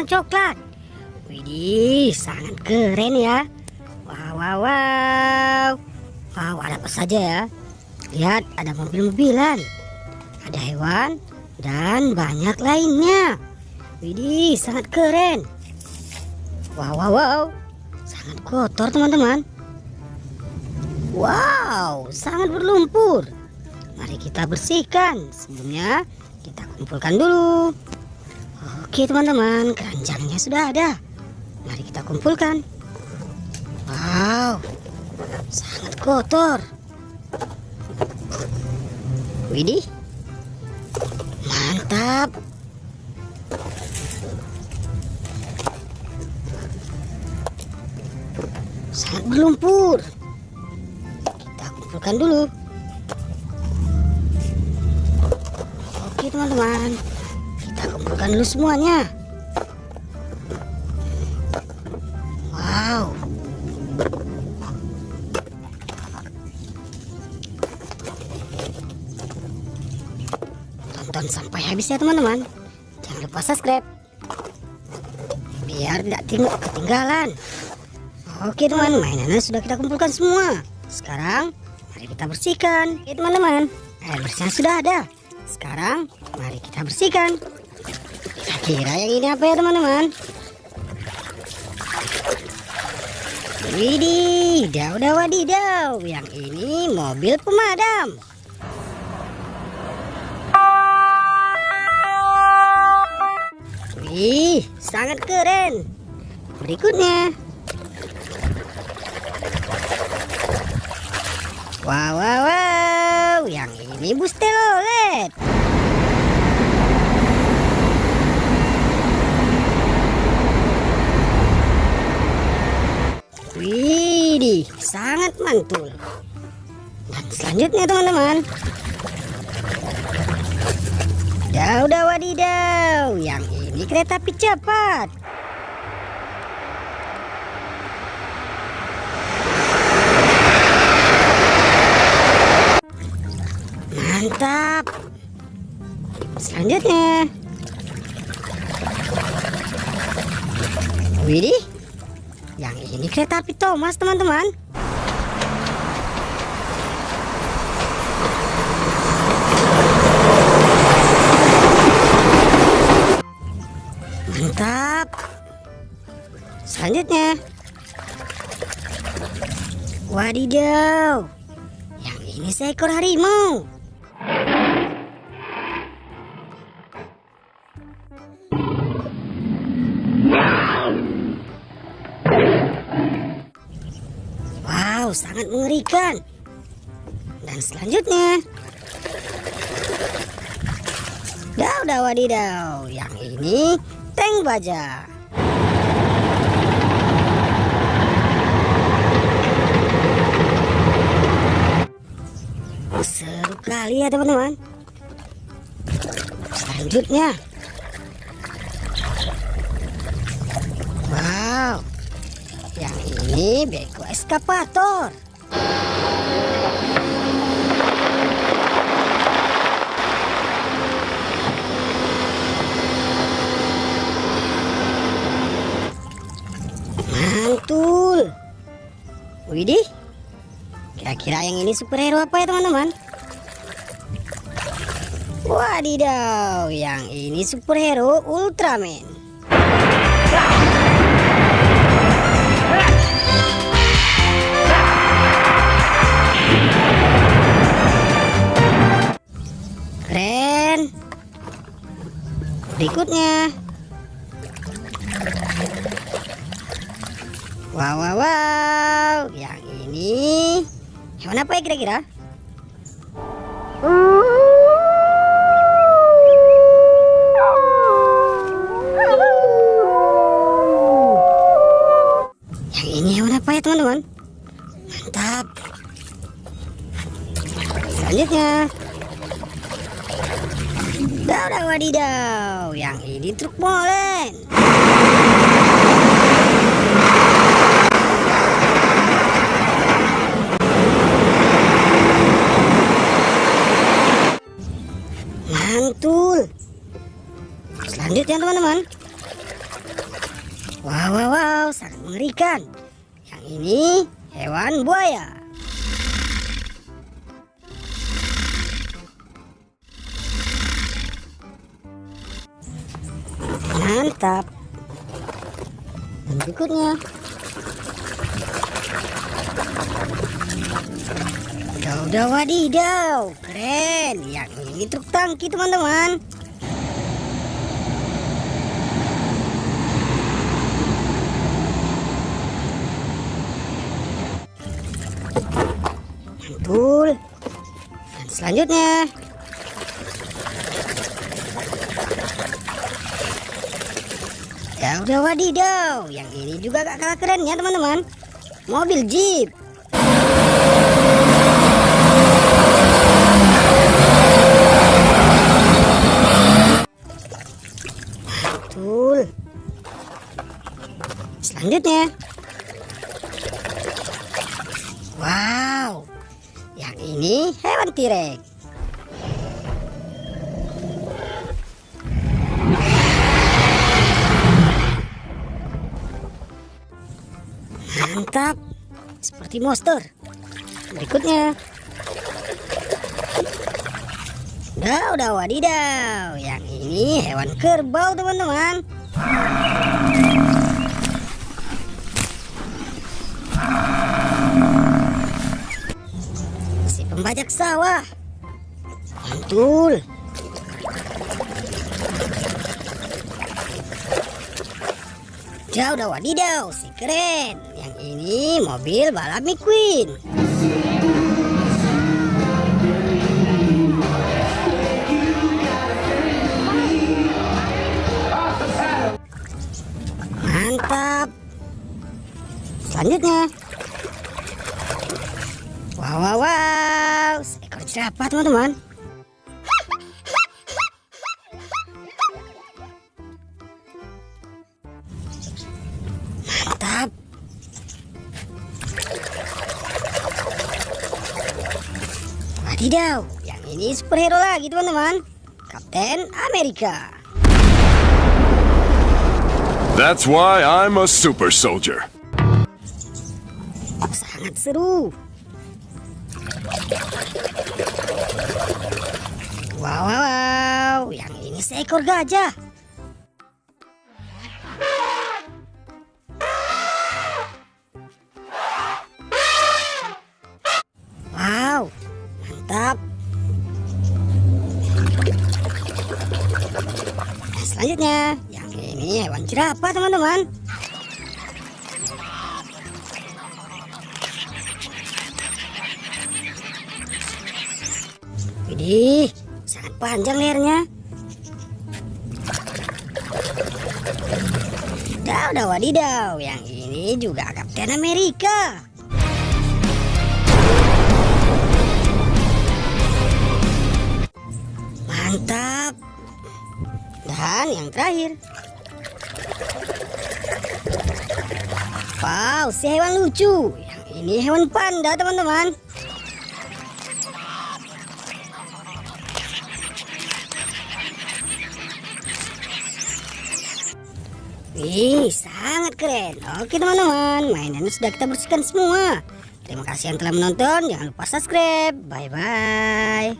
coklat. Widih, sangat keren ya. Wow, wow, wow. Wow, ada apa saja ya? Lihat, ada mobil-mobilan, ada hewan, dan banyak lainnya. Widih, sangat keren. Wow, wow, wow. Sangat kotor teman-teman. Wow, sangat berlumpur. Mari kita bersihkan. Sebelumnya kita kumpulkan dulu. Oke teman-teman, keranjangnya sudah ada. Mari kita kumpulkan. Wow, sangat kotor. Widih, mantap. Sangat berlumpur. Kita kumpulkan dulu. Oke teman-teman, kita kumpulkan dulu semuanya. Wow, tonton sampai habis ya teman-teman. Jangan lupa subscribe biar tidak ketinggalan. Oke teman, mainannya sudah kita kumpulkan semua. Sekarang mari kita bersihkan. Oke teman-teman, air bersihnya sudah ada. Sekarang mari kita bersihkan. Kira-kira yang ini apa ya teman-teman? Widih, daudah wadidaw. Yang ini mobil pemadam. Wih, sangat keren. Berikutnya. Wow, wow, wow. Yang ini bus telolet. Widih, sangat mantul. Dan selanjutnya teman-teman, daudah wadidaw. Yang ini kereta api cepat. Mantap. Selanjutnya, widih, yang ini kereta api Thomas teman-teman. Mantap. Selanjutnya, wadidaw, yang ini seekor harimau. Wow, sangat mengerikan. Dan selanjutnya, daudah wadidaw, yang ini tank baja. Seru kali ya teman-teman. Selanjutnya, wow, yang ini beko eskavator. Mantul. Widih, kira-kira yang ini superhero apa ya teman-teman? Wadidaw, yang ini superhero Ultraman. Keren. Berikutnya, wow, wow, wow. Yang ini hewan apa ya kira-kira? Yang ini hewan apa ya teman-teman? Mantap. Selanjutnya, daudah wadidaw, yang ini truk molen. Mantul. Selanjutnya teman-teman, Wow, wow, wow, sangat mengerikan. Yang ini hewan buaya. Mantap. Dan berikutnya. Udah wadidaw, keren. Yang ini truk tangki teman-teman. Mantul. Dan selanjutnya. Udah wadidaw, yang ini juga gak kalah keren ya teman-teman. Mobil Jeep. Mantul. Selanjutnya. Wow, yang ini hewan T-Rex. Mantap, seperti monster. Berikutnya. Udah wadidaw. Yang ini hewan kerbau teman-teman. Si pembajak sawah. Mantul. Udah wadidaw, si keren. Yang ini mobil balap McQueen. Mantap. Selanjutnya. Wow, wow, wow, seekor jerapah teman-teman. Mantap. Wadidaw, yang ini superhero lagi teman-teman. Kapten Amerika. That's why I'm a super soldier. Sangat seru. Wow, wow, wow, yang ini seekor gajah. Wow, mantap. Nah, selanjutnya, yang ini hewan jerapah teman-teman. Widih, sangat panjang lehernya. Udah wadidaw, yang ini juga Kapten Amerika. Mantap. Dan yang terakhir. Wow, si hewan lucu. Yang ini hewan panda teman-teman. Wih, sangat keren. Oke teman-teman, mainan sudah kita bersihkan semua. Terima kasih yang telah menonton. Jangan lupa subscribe. Bye-bye.